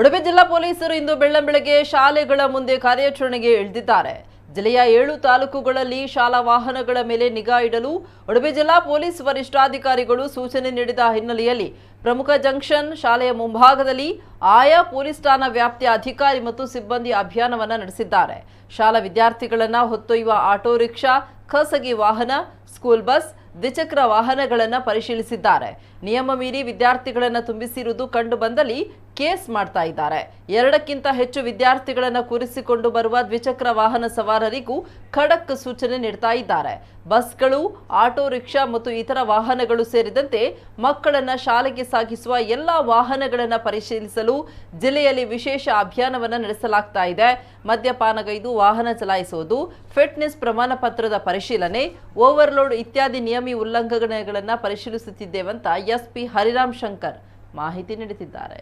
ಉಡುಪಿ ಜಿಲ್ಲಾ ಪೊಲೀಸರು ಇಂದು ಬೆಳ್ಳಂಬೆಳಗ್ಗೆ ಶಾಲೆಗಳ ಮುಂದೆ ಕಾರ್ಯಾಚರಣೆಗೆ ಇಳಿದಿದ್ದಾರೆ. ಜಿಲ್ಲೆಯ 7 ತಾಲೂಕುಗಳಲ್ಲಿ ಶಾಲಾ ವಾಹನಗಳ ಮೇಲೆ ನಿಗಾ ಇಡಲು ಉಡುಪಿ ಜಿಲ್ಲಾ ಪೊಲೀಸ್ ವರಿಷ್ಠಾಧಿಕಾರಿಗಳು ಸೂಚನೆ ನೀಡಿದ ಹಿನ್ನೆಲೆಯಲ್ಲಿ ಪ್ರಮುಖ ಜಂಕ್ಷನ್ ಶಾಲೆಯ ಮುಂಭಾಗದಲ್ಲಿ ಆಯಾ ಪೊಲೀಸ್ ಠಾಣಾ ವ್ಯಾಪ್ತಿಯ ಅಧಿಕಾರಿ ಮತ್ತು ಸಿಬ್ಬಂದಿ ಅಭಿಯಾನವನ್ನು ನಡೆಸಿದ್ದಾರೆ. ಶಾಲಾ ವಿದ್ಯಾರ್ಥಿಗಳನ್ನು ಹೊತ್ತೊಯ್ಯುವ ಆಟೋ ರಿಕ್ಷಾ, ಖಾಸಗಿ ವಾಹನ, ಸ್ಕೂಲ್ ಬಸ್, ದ್ವಿಚಕ್ರ ವಾಹನಗಳನ್ನು ಪರಿಶೀಲಿಸಿದ್ದಾರೆ. ನಿಯಮ ಮೀರಿ ವಿದ್ಯಾರ್ಥಿಗಳನ್ನು ತುಂಬಿಸಿರುವುದು ಕಂಡು ಬಂದಲ್ಲಿ ಕೇಸ್ ಮಾಡ್ತಾ ಇದ್ದಾರೆ. 2ಕ್ಕಿಂತ ಹೆಚ್ಚು ವಿದ್ಯಾರ್ಥಿಗಳನ್ನು ಕೂರಿಸಿಕೊಂಡು ಬರುವ ದ್ವಿಚಕ್ರ ವಾಹನ ಸವಾರರಿಗೂ ಖಡಕ್ ಸೂಚನೆ ನೀಡ್ತಾ ಇದ್ದಾರೆ. ಬಸ್ಗಳು, ಆಟೋ ರಿಕ್ಷಾ ಮತ್ತು ಇತರ ವಾಹನಗಳು ಸೇರಿದಂತೆ ಮಕ್ಕಳನ್ನ ಶಾಲೆಗೆ ಸಾಗಿಸುವ ಎಲ್ಲಾ ವಾಹನಗಳನ್ನು ಪರಿಶೀಲಿಸಲು ಜಿಲ್ಲೆಯಲ್ಲಿ ವಿಶೇಷ ಅಭಿಯಾನವನ್ನು ನಡೆಸಲಾಗ್ತಾ ಇದೆ. ಮದ್ಯಪಾನಗೈದು ವಾಹನ ಚಲಾಯಿಸುವುದು, ಫಿಟ್ನೆಸ್ ಪ್ರಮಾಣ ಪತ್ರದ ಪರಿಶೀಲನೆ, ಓವರ್ಲೋಡ್ ಇತ್ಯಾದಿ ನಿಯಮ ಉಲ್ಲಂಘನೆಗಳನ್ನು ಪರಿಶೀಲಿಸುತ್ತಿದ್ದೇವಂತ ಎಸ್ಪಿ ಹರಿರಾಮ್ ಶಂಕರ್ ಮಾಹಿತಿ ನೀಡುತ್ತಿದ್ದಾರೆ.